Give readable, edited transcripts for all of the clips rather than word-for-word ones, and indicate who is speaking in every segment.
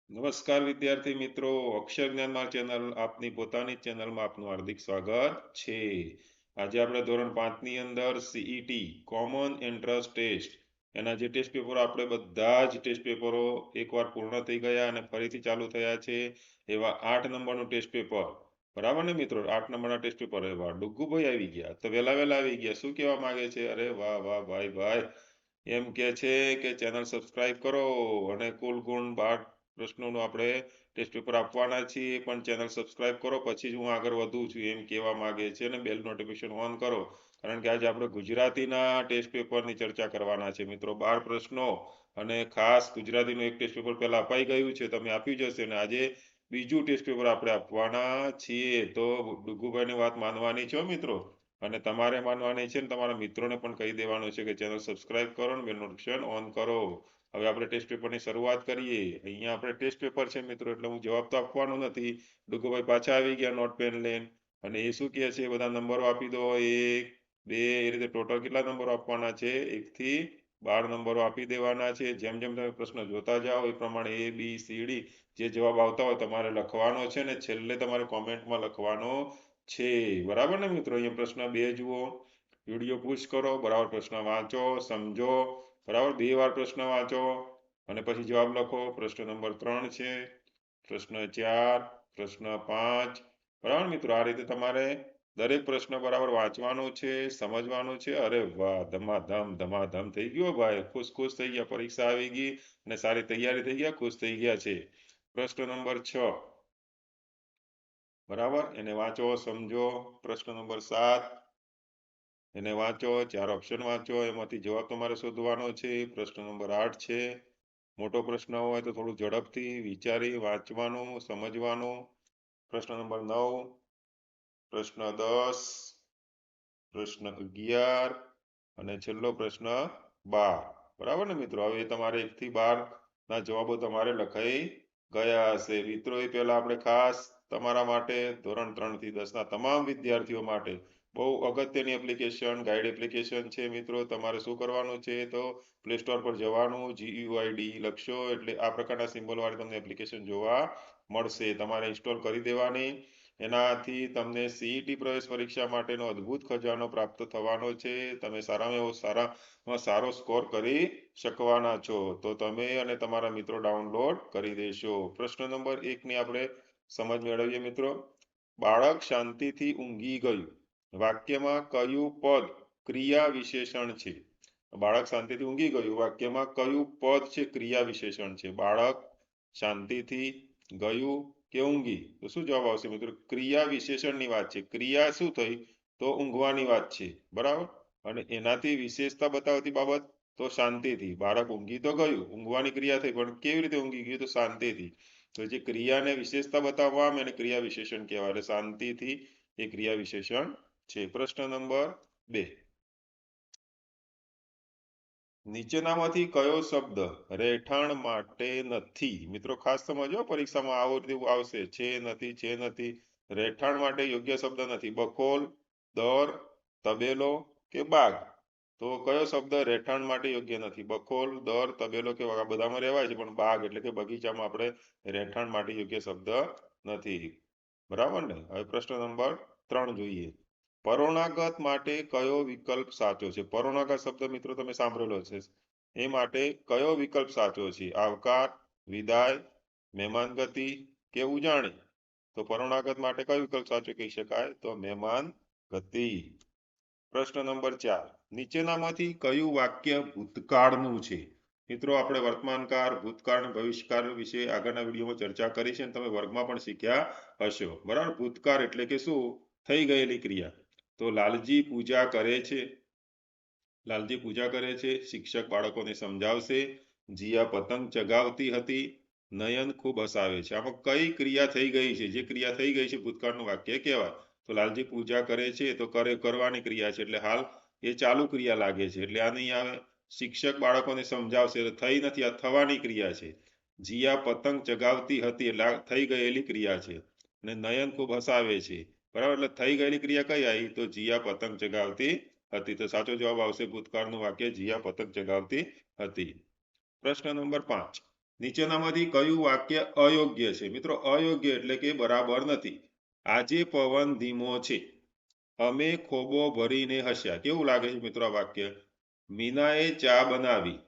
Speaker 1: નમસ્કાર વિદ્યાર્થી મિત્રો, અક્ષર જ્ઞાનમાં ચેનલ આપની પોતાની ચેનલમાં આપનું હાર્દિક સ્વાગત છે. આજે આપણે ધોરણ 5 ની અંદર સીઈટી કોમન એન્ટ્રન્સ ટેસ્ટ એના જે ટેસ્ટ પેપરો આપણે બધા જ ટેસ્ટ પેપરો એકવાર પૂર્ણ થઈ ગયા અને ફરીથી ચાલુ થયા છે એવા 8 નંબરનું ટેસ્ટ પેપર, બરાબર ને મિત્રો? 8 નંબરના ટેસ્ટ પેપર એવા ડુગ્ગુભાઈ આવી ગયા, તો વહેલા આવી ગયા. શું કહેવા માંગે છે? અરે વાહ વાહ ભાઈ ભાઈ, એમ કે છે કે ચેનલ સબસ્ક્રાઇબ કરો અને કુલ ગુણ 12 પ્રશ્નોનું આપણે ટેસ્ટ પેપર આપવાના છીએ, પણ ચેનલ સબસ્ક્રાઇબ કરો પછી જ હું આગળ વધું છું એમ કહેવા માંગે છે. અને બેલ નોટિફિકેશન ઓન કરો, કારણ કે આજે આપણે ગુજરાતીના ટેસ્ટ પેપરની ચર્ચા કરવાના છે મિત્રો. 12 પ્રશ્નો અને ખાસ ગુજરાતીનું એક ટેસ્ટ પેપર પહેલા અપાઈ ગયું છે, તમે આપ્યું જશે, અને આજે બીજું ટેસ્ટ પેપર આપણે આપવાના છીએ. તો ડુગુભાઈની વાત માનવાની છે મિત્રો, અને તમારે માનવાની છે, ને તમારા મિત્રોને પણ કહી દેવાનું છે કે ચેનલ સબસ્ક્રાઇબ કરો અને બેલ નોટિફિકેશન ઓન કરો. હવે આપણે ટેસ્ટ પેપરની શરૂઆત કરીએ. અહીંયા આપણે ટેસ્ટ પેપર છે મિત્રો, એટલે હું જવાબ તો આપવાનો નથી. ડુગુભાઈ પાછા આવી ગયા નોટ પેન લઈને, અને એ શું કહે છે? બધા નંબરો આપી દો, 1 2, એ રીતે ટોટલ કેટલા નંબરો આપવાના છે? 1 થી 12 નંબરો આપી દેવાના છે. જેમ જેમ તમે પ્રશ્ન જોતા જાઓ એ પ્રમાણે A B C D જે જવાબ આવતા હોય તમારે લખવાનો છે, ને છેલ્લે તમારે કોમેન્ટમાં લખવાનો છે, બરાબર ને મિત્રો? અહીંયા પ્રશ્ન 2 જુઓ, વિડીયો પુશ કરો, બરાબર પ્રશ્ન વાંચો, સમજો, બરાબર 2 વાર પ્રશ્ન વાંચો અને પછી જવાબ લખો. પ્રશ્ન નંબર 3 છે, પ્રશ્ન 4, પ્રશ્ન 5, બરાબર મિત્રો? આ રીતે તમારે દરેક પ્રશ્ન બરાબર વાંચવાનું છે, સમજવાનું છે. અરે વાહ, ધમાધમ ધમાધમ થઈ ગયો ભાઈ, ખુશ થઈ ગયા, પરીક્ષા આવી ગઈ અને સારી તૈયારી થઈ ગયા, ખુશ થઈ ગયા છે. પ્રશ્ન નંબર 6, બરાબર, એને વાંચો, સમજો. પ્રશ્ન નંબર 7, એને વાંચો, 4 ઓપ્શન વાંચો, એમાંથી જવાબ તમારે શોધવાનો છે. પ્રશ્ન નંબર 8 છે, મોટો પ્રશ્ન હોય તો થોડું ઝડપથી વિચારી વાંચવાનું, સમજવાનું. પ્રશ્ન નંબર 9, પ્રશ્ન 10, પ્રશ્ન 11 અને છેલ્લો પ્રશ્ન 12, બરાબર ને મિત્રો? હવે તમારે 1 થી 12 ના જવાબો તમારે લખાઈ ગયા હશે મિત્રો. એ પહેલા આપણે ખાસ તમારા માટે ધોરણ 3 થી 10 ના તમામ વિદ્યાર્થીઓ માટે બહુ અગત્યની એપ્લિકેશન, ગાઈડ એપ્લિકેશન છે મિત્રો. તમારે શું કરવાનું છે? તો પ્લે સ્ટોર પર જવાનું, GUID લખશો એટલે આ પ્રકારના સિમ્બોલ વાળી તમને એપ્લિકેશન જોવા મળશે, તમારે ઇન્સ્ટોલ કરી દેવાની. એનાથી તમને સીઈટી પ્રવેશ પરીક્ષા માટેનો અદ્ભુત ખજાનો પ્રાપ્ત થવાનો છે. તમે સારામાં એવો સારો સ્કોર કરી શકવાના છો. તો તમે અને તમારા મિત્રો ડાઉનલોડ કરી દેશો. પ્રશ્ન નંબર 1 ની આપણે સમજ મેળવીએ મિત્રો. બાળક શાંતિથી ઊંઘી ગયું, વાક્યમાં કયું પદ ક્રિયા વિશેષણ છે? બાળક શાંતિથી ઊંઘી ગયું, વાક્યમાં કયું પદ છે ક્રિયા વિશેષણ છે? બાળક શાંતિથી ગયું કે ઊંઘી? તો શું જવાબ આવશે મિત્રો? ક્રિયા વિશેષણની વાત છે. ક્રિયા શું થઈ? તો ઊંઘવાની વાત છે, બરાબર. અને એનાથી વિશેષતા બતાવતી બાબત તો શાંતિથી. બાળક ઊંઘી તો ગયું, ઊંઘવાની ક્રિયા થઈ, પણ કેવી રીતે ઊંઘી ગયું? તો શાંતિથી. તો જે ક્રિયાને વિશેષતા બતાવવા આવે એને ક્રિયા વિશેષણ કહેવાય. એટલે શાંતિથી એ ક્રિયા વિશેષણ છે. પ્રશ્ન નંબર 2, નીચેનામાંથી કયો શબ્દ રહેઠાણ માટે નથી? મિત્રો ખાસ સમજો, પરીક્ષામાં આવું તેવું આવશે, છે નથી, છે નથી. રહેઠાણ માટે યોગ્ય શબ્દ નથી. બખોલ, દર, તબેલો કે બાગ? તો કયો શબ્દ રહેઠાણ માટે યોગ્ય નથી? બખોલ, દર, તબેલો કે આ બધામાં રહેવાય છે, પણ બાગ એટલે કે બગીચામાં આપણે રહેઠાણ માટે યોગ્ય શબ્દ નથી, બરાબર ને? હવે પ્રશ્ન નંબર 3 જોઈએ. પરોણાગત માટે કયો વિકલ્પ સાચો છે? પરોણાગત શબ્દ મિત્રો તમે સાંભળેલો છે. એ માટે કયો વિકલ્પ સાચો છે? આવકાર, વિદાય, મહેમાનગતિ કે ઉજાણી? તો પરોણાગત માટે કયો વિકલ્પ સાચો કહી શકાય? તો મહેમાનગતિ. પ્રશ્ન નંબર 4, નીચેનામાંથી કયું વાક્ય ભૂતકાળનું છે? મિત્રો આપણે વર્તમાનકાળ, ભૂતકાળ, ભવિષ્યકાળ વિશે આગળના વિડીયોમાં ચર્ચા કરી છે અને તમે વર્ગમાં પણ શીખ્યા હશો, બરાબર. ભૂતકાળ એટલે કે શું? થઈ ગયેલી ક્રિયા. તો લાલજી પૂજા કરે છે, લાલજી પૂજા કરે છે. શિક્ષક બાળકોને સમજાવશે. જીયા પતંગ ચગાવતી હતી. નયન ખૂબ હસાવે છે. આમાં કઈ ક્રિયા થઈ ગઈ છે? જે ક્રિયા થઈ ગઈ છે ભૂતકાળનું વાક્ય કહેવાય. તો લાલજી પૂજા કરે છે, તો કરવાની ક્રિયા છે, એટલે હાલ એ ચાલુ ક્રિયા લાગે છે, એટલે આ નહીં આવે. શિક્ષક બાળકોને સમજાવશે, એટલે થઈ નથી, આ થવાની ક્રિયા છે. જીયા પતંગ ચગાવતી હતી એટલે થઈ ગયેલી ક્રિયા છે. અને નયન ખૂબ હસાવે છે, બરાબર. એટલે થઈ ગયેલી ક્રિયા કઈ આવી? તો જીયા પતંગ ચગાવતી હતી. તો સાચો જવાબ આવશે ભૂતકાળનું વાક્ય, જીયા પતંગ ચગાવતી હતી. પ્રશ્ન નંબર 5, નીચેનામાંથી કયું વાક્ય અયોગ્ય છે? મિત્રો અયોગ્ય એટલે કે બરાબર નથી. આજે પવન ધીમો છે, અમે ખોબો ભરીને હસ્યા. કેવું લાગે છે મિત્રો આ વાક્ય? મીનાએ ચા બનાવી,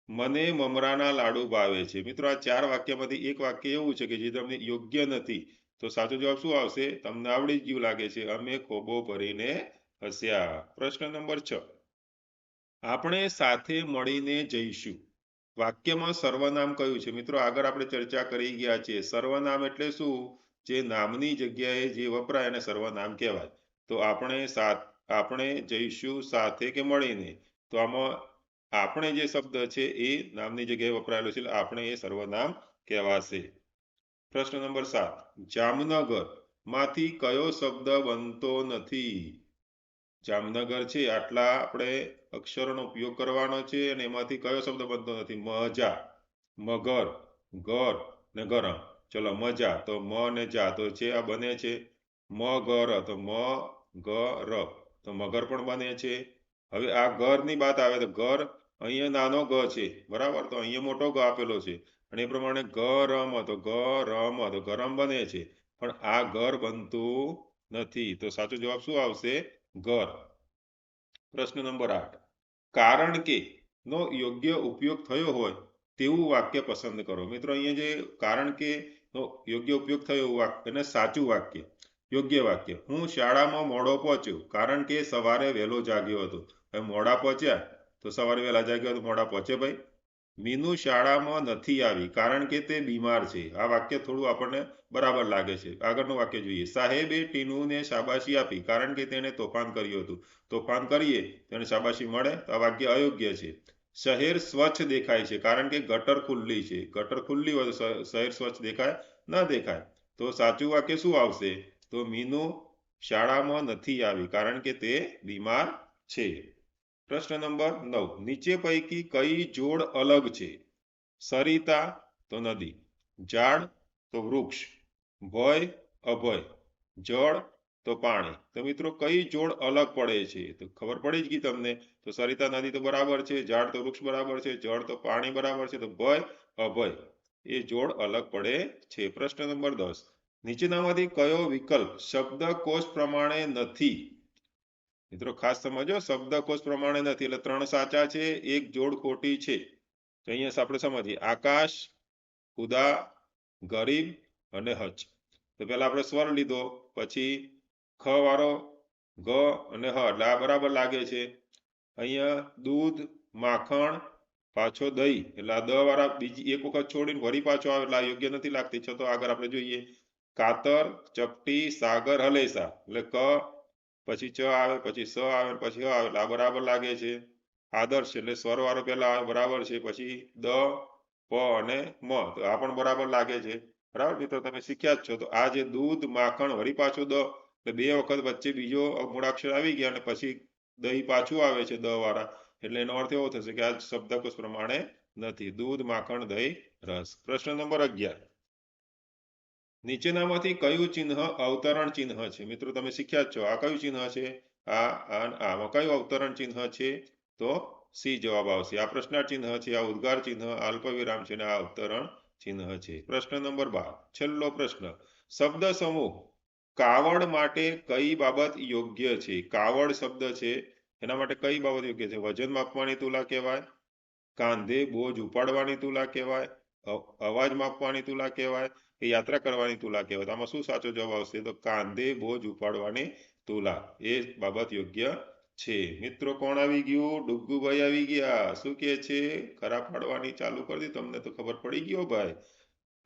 Speaker 1: મને મમરાના લાડુ ભાવે છે. મિત્રો આ ચાર વાક્યમાંથી એક વાક્ય એવું છે કે જે તમને યોગ્ય નથી. તો સાચો જવાબ શું આવશે? તમને આવડી જ ગયું લાગે છે. અમે ખોબો ભરીને હસ્યા. પ્રશ્ન નંબર 6, આપણે સાથે મળીને જઈશું. વાક્યમાં સર્વનામ કયું છે? મિત્રો આગળ આપણે ચર્ચા કરી ગયા છીએ. સર્વનામ એટલે શું? જે નામની જગ્યાએ જે વપરાય એને સર્વનામ કહેવાય. તો આપણે જઈશું સાથે કે મળીને. તો આમાં આપણે જે શબ્દ છે એ નામની જગ્યાએ વપરાયેલો છે, એટલે આપણે એ સર્વનામ કહેવાશે. પ્રશ્ન નંબર 7, જામનગર માંથી કયો શબ્દ બનતો નથી? જામનગર છે આટલા આપણે અક્ષરોનો ઉપયોગ કરવાનો છે અને એમાંથી કયો શબ્દ બનતો નથી? મજા, મગર, ઘર ને ગરમ. ચલો મજા, તો મ ને જા, તો છે આ બને છે. મગર, તો મ ગ ર, તો મગર પણ બને છે. હવે આ ઘરની વાત આવે તો ઘર અહીંયા નાનો ગ છે, બરાબર, તો અહીંયા મોટો ગ આપેલો છે. અને એ પ્રમાણે ગરમ, તો ગરમ, તો ગરમ બને છે. પણ આ ઘર બનતું નથી. તો સાચો જવાબ શું આવશે? ઘર. પ્રશ્ન નંબર 8, કારણ કે નો યોગ્ય ઉપયોગ થયો હોય તેવું વાક્ય પસંદ કરો. મિત્રો અહીંયા જે કારણ કે નો યોગ્ય ઉપયોગ થયો વાક્ય અને સાચું વાક્ય, યોગ્ય વાક્ય. હું શાળામાં મોડો પહોંચ્યો કારણ કે સવારે વહેલો જાગ્યો હતો. હવે મોડા પહોંચ્યા તો સવારે વહેલા જાગ્યો તો મોડા પહોંચે ભાઈ. મીનુ શાળામાં નથી આવી કારણ કે તે બીમાર છે. આ વાક્ય થોડું આપણને બરાબર લાગે છે. આગળનું વાક્ય જોઈએ. સાહેબે ટીનુને શાબાશી આપી કારણ કે તેણે તોફાન કર્યું હતું. તોફાન કરીએ તેને શાબાશી મળે? તો આ વાક્ય અયોગ્ય છે. શહેર સ્વચ્છ દેખાય છે કારણ કે ગટર ખુલ્લી છે. ગટર ખુલ્લી હોય તો શહેર સ્વચ્છ દેખાય? ન દેખાય. તો સાચું વાક્ય શું આવશે? તો મીનુ શાળામાં નથી આવી કારણ કે તે બીમાર છે. પ્રશ્ન નંબર 9, નીચે પૈકી કઈ જોડ અલગ છે? સરિતા તો નદી, ઝાડ તો વૃક્ષ, ભય અભય, જળ તો પાણી. તો મિત્રો કઈ જોડ અલગ પડે છે? તો ખબર પડી જ ગઈ તમને. તો સરિતા નદી તો બરાબર છે, ઝાડ તો વૃક્ષ બરાબર છે, જળ તો પાણી બરાબર છે, તો ભય અભય એ જોડ અલગ પડે છે. પ્રશ્ન નંબર 10, નીચેનામાંથી કયો વિકલ્પ શબ્દકોશ પ્રમાણે નથી? મિત્રો ખાસ સમજો, શબ્દકોશ પ્રમાણે નથી એટલે 3 સાચા છે, એક જોડ ખોટી છે. તો અહીંયા આપણે સમજીએ. આકાશ, ખુદા, ગરીબ અને હજ. તો પહેલા આપણે સ્વર લીધો, પછી ખ વાળો ગ અને હ, એટલે આ બરાબર લાગે છે. અહીંયા દૂધ, માખણ, પાછો દહીં, એટલે આ દ વાળા બીજી એક વખત છોડીને વળી પાછો આવે એટલે આ યોગ્ય નથી લાગતી. તો આગળ આપણે જોઈએ. કાતર, ચપટી, સાગર, હલેસા, એટલે ક પછી ચ આવે, પછી સ આવે, પછી હ આવે, એટલે આ બરાબર લાગે છે. આદર્શ એટલે સ્વર વાળો પહેલા આવે, બરાબર છે. પછી દ, પ અને મ, તો આ પણ બરાબર લાગે છે. બરાબર મિત્રો, તમે શીખ્યા જ છો. તો આ જે દૂધ, માખણ, વળી પાછું દ, એટલે બે વખત વચ્ચે બીજો મૂળાક્ષર આવી ગયા અને પછી દહીં પાછું આવે છે દ વાળા, એટલે એનો અર્થ એવો થશે કે આ શબ્દકોશ પ્રમાણે નથી. દૂધ, માખણ, દહીં, રસ. પ્રશ્ન નંબર 11, નીચેનામાંથી કયું ચિહ્ન અવતરણ ચિહ્ન છે? મિત્રો તમે શીખ્યા જ છો. આ કયું ચિહ્ન છે? આમાં કયું અવતરણ ચિહ્ન છે? તો સી જવાબ આવશે. આ પ્રશ્નાર્થ ચિહ્ન છે, આ ઉદ્ગાર ચિહ્ન, અલ્પવિરામ છે અને આ અવતરણ ચિહ્ન છે. પ્રશ્ન નંબર 12, છેલ્લો પ્રશ્ન. શબ્દ સમૂહ કાવડ માટે કઈ બાબત યોગ્ય છે? કાવડ શબ્દ છે એના માટે કઈ બાબત યોગ્ય છે? વજન માપવાની તુલા કહેવાય, કાંધે બોજ ઉપાડવાની તુલા કહેવાય, અવાજ માપવાની તુલા કહેવાય, એ યાત્રા કરવાની તુલા કહેવાય? તો આમાં શું સાચો જવાબ આવશે? તો કાંધે બોજ ઉપાડવાની તુલા એ બાબત યોગ્ય છે. મિત્રો કોણ આવી ગયું? ડુગ્ગુભાઈ આવી ગયા. શું કે છે? ખરા પાડવાની ચાલુ કરી દી. તમને તો ખબર પડી ગયો ભાઈ.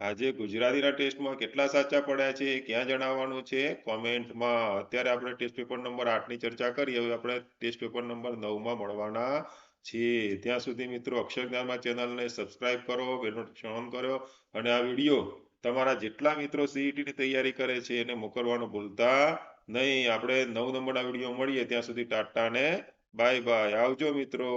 Speaker 1: આજે ગુજરાતીના ટેસ્ટમાં કેટલા સાચા પડ્યા છે ક્યાં જણાવવાનું છે? કોમેન્ટમાં. અત્યારે આપણે ટેસ્ટ પેપર નંબર 8 ની ચર્ચા કરી, હવે આપણે ટેસ્ટ પેપર નંબર 9 માં મળવાના છીએ. ત્યાં સુધી મિત્રો અક્ષર જ્ઞાનમાં ચેનલને સબસ્ક્રાઇબ કરો, બેલ નોટિફિકેશન ઓન કરો અને આ વિડીયો તમારા જેટલા મિત્રો સીઈટી ની તૈયારી કરે છે એને મોકલવાનું ભૂલતા નહીં. આપણે 9 નંબરના વિડીયો મળીએ ત્યાં સુધી ટાટા ને બાય બાય. આવજો મિત્રો.